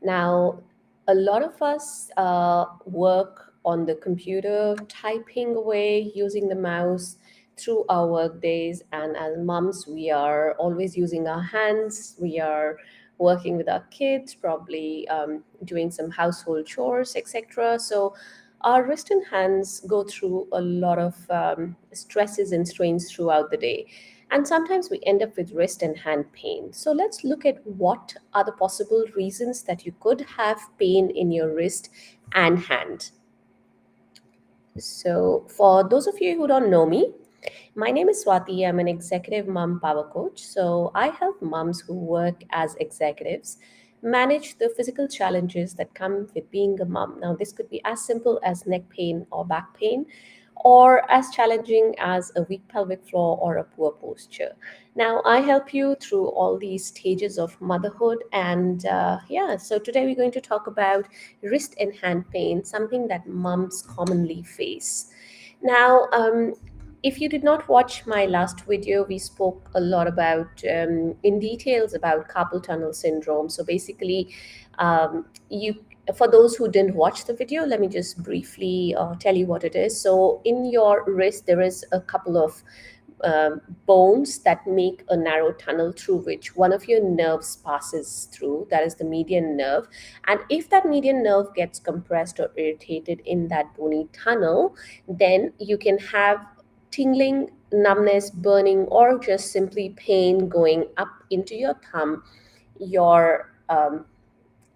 Now, a lot of us work on the computer, typing away, using the mouse through our work days. And as moms, we are always using our hands. We are working with our kids, probably doing some household chores, etc. So our wrist and hands go through a lot of stresses and strains throughout the day. And sometimes we end up with wrist and hand pain. So let's look at what are the possible reasons that you could have pain in your wrist and hand. So, for those of you who don't know me, my name is Swati. I'm an executive mom power coach. So, I help moms who work as executives manage the physical challenges that come with being a mom. Now, this could be as simple as neck pain or back pain, or as challenging as a weak pelvic floor or a poor posture. Now, I help you through all these stages of motherhood. And yeah, so today we're going to talk about wrist and hand pain, something that moms commonly face. Now, if you did not watch my last video, we spoke a lot about, in details about carpal tunnel syndrome. So basically, you for those who didn't watch the video, let me just briefly tell you what it is. So in your wrist, there is a couple of bones that make a narrow tunnel through which one of your nerves passes through. That is the median nerve. And if that median nerve gets compressed or irritated in that bony tunnel, then you can have tingling, numbness, burning, or just simply pain going up into your thumb, your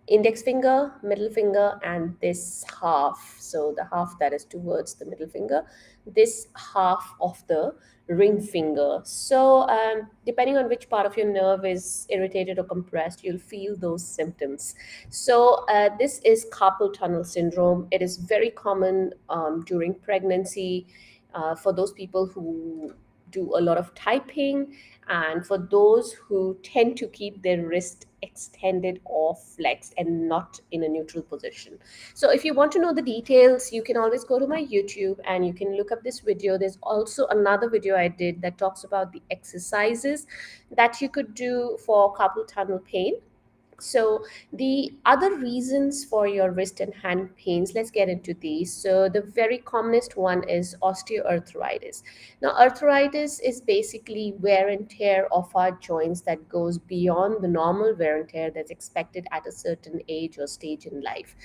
index finger, middle finger, and this half. So the half that is towards the middle finger, this half of the ring finger. So depending on which part of your nerve is irritated or compressed, you'll feel those symptoms. So this is carpal tunnel syndrome. It is very common during pregnancy, for those people who do a lot of typing, and for those who tend to keep their wrist extended or flexed and not in a neutral position. So if you want to know the details, you can always go to my YouTube and you can look up this video. There's also another video I did that talks about the exercises that you could do for carpal tunnel pain. So the other reasons for your wrist and hand pains, let's get into these. So the very commonest one is osteoarthritis. Now, arthritis is basically wear and tear of our joints that goes beyond the normal wear and tear that's expected at a certain age or stage in life.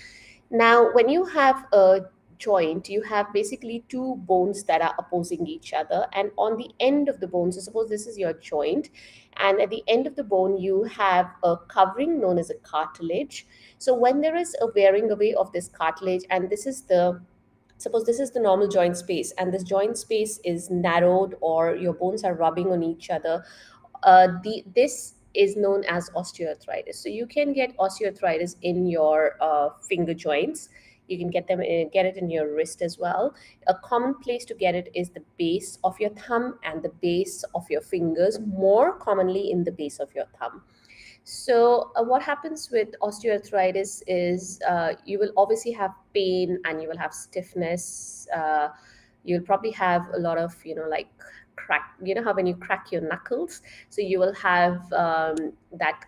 Now, when you have a joint, you have basically two bones that are opposing each other, and on the end of the bone, so suppose this is your joint, and at the end of the bone you have a covering known as a cartilage. So when there is a wearing away of this cartilage, and this is the, suppose this is the normal joint space, and this joint space is narrowed or your bones are rubbing on each other, this is known as osteoarthritis. So you can get osteoarthritis in your finger joints. You can get it in your wrist as well. A common place to get it is the base of your thumb and the base of your fingers, more commonly in the base of your thumb. So, what happens with osteoarthritis is you will obviously have pain and you will have stiffness. You'll probably have a lot of, like crack, how when you crack your knuckles? So, you will have that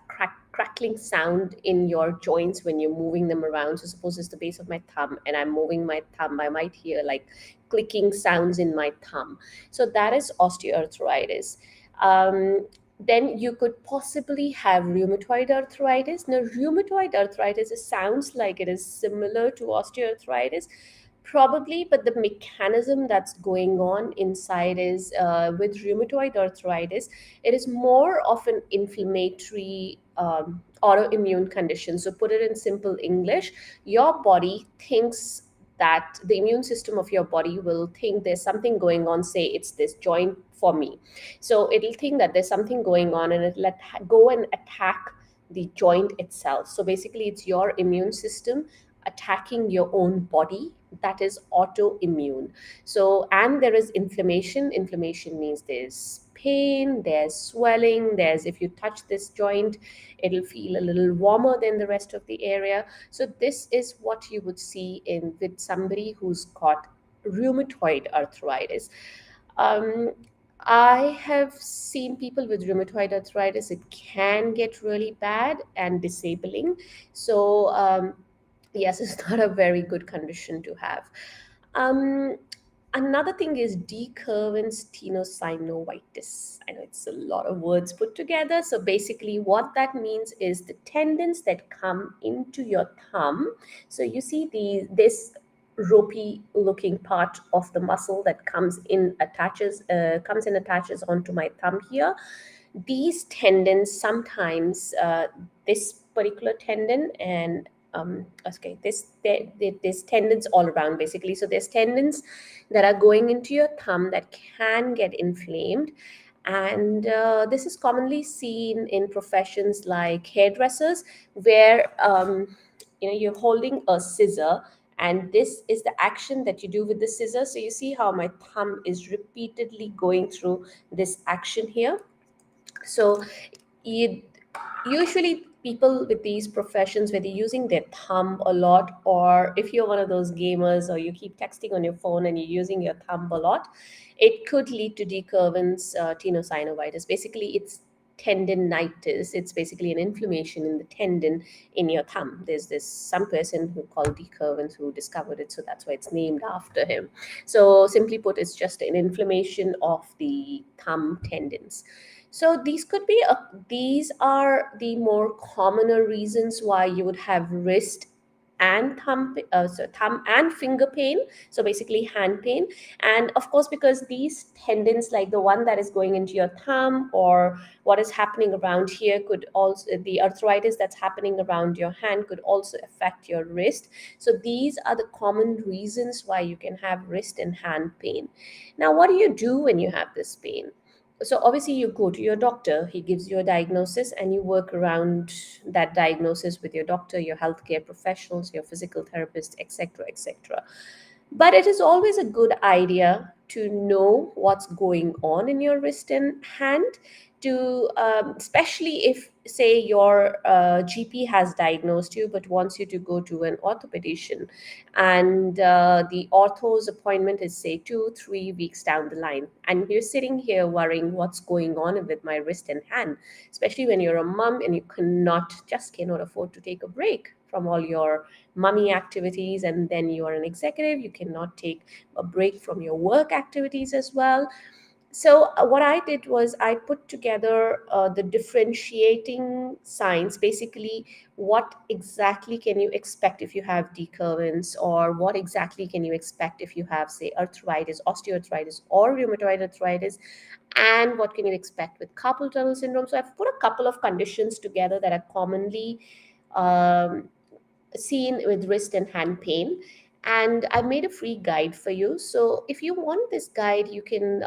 crackling sound in your joints when you're moving them around. So, suppose it's the base of my thumb and I'm moving my thumb, I might hear like clicking sounds in my thumb. So, that is osteoarthritis. Then you could possibly have rheumatoid arthritis. Now, rheumatoid arthritis, it sounds like it is similar to osteoarthritis, probably, but the mechanism that's going on inside is with rheumatoid arthritis, it is more of an inflammatory autoimmune condition. So, put it in simple English, your body thinks that the immune system of your body will think there's something going on, say it's this joint for me. So it'll think that there's something going on and it'll go and attack the joint itself. So basically, it's your immune system attacking your own body. That is autoimmune. So, and there is inflammation. Inflammation means there's pain, there's swelling, there's, if you touch this joint, it'll feel a little warmer than the rest of the area. So this is what you would see in with somebody who's got rheumatoid arthritis. Um, I have seen people with rheumatoid arthritis. It can get really bad and disabling. So, yes, it's not a very good condition to have. Um, Another thing is decurvens tenosynovitis. I know it's a lot of words put together. So basically, what that means is the tendons that come into your thumb. So you see this ropey looking part of the muscle that comes in attaches onto my thumb here. These tendons sometimes, this particular tendon and okay, there's tendons all around basically. So there's tendons that are going into your thumb that can get inflamed, and this is commonly seen in professions like hairdressers, where you're holding a scissor, and this is the action that you do with the scissor. So you see how my thumb is repeatedly going through this action here. So you, usually people with these professions, whether you're using their thumb a lot, or if you're one of those gamers or you keep texting on your phone and you're using your thumb a lot, it could lead to decurvens tenosynovitis. Basically, it's tendinitis. It's basically an inflammation in the tendon in your thumb. There's this some person who called decurvens who discovered it, so that's why it's named after him. So simply put, it's just an inflammation of the thumb tendons. So these are the more commoner reasons why you would have wrist and thumb and finger pain. So basically hand pain, and of course because these tendons, like the one that is going into your thumb or what is happening around here, could also the arthritis that's happening around your hand could also affect your wrist. So these are the common reasons why you can have wrist and hand pain. Now, what do you do when you have this pain? So obviously you go to your doctor, he gives you a diagnosis, and you work around that diagnosis with your doctor, your healthcare professionals, your physical therapist, etc., etc. But it is always a good idea to know what's going on in your wrist and hand, to especially if, say, your GP has diagnosed you but wants you to go to an orthopedician, and the ortho's appointment is, say, 2 3 weeks down the line, and you're sitting here worrying what's going on with my wrist and hand, especially when you're a mom and you cannot afford to take a break from all your mummy activities, and then you are an executive, you cannot take a break from your work activities as well. So what I did was I put together the differentiating signs. Basically, what exactly can you expect if you have decurvence, or what exactly can you expect if you have, say, arthritis, osteoarthritis, or rheumatoid arthritis, and what can you expect with carpal tunnel syndrome. So I've put a couple of conditions together that are commonly um, seen with wrist and hand pain, and I made a free guide for you. So if you want this guide, you can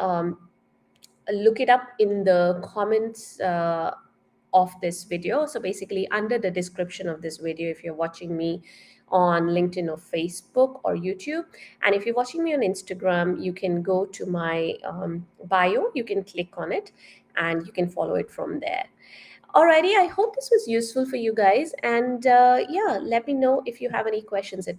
look it up in the comments of this video. So basically, under the description of this video, if you're watching me on LinkedIn or Facebook or YouTube, and if you're watching me on Instagram, you can go to my bio, you can click on it, and you can follow it from there. Alrighty, I hope this was useful for you guys, and yeah, let me know if you have any questions at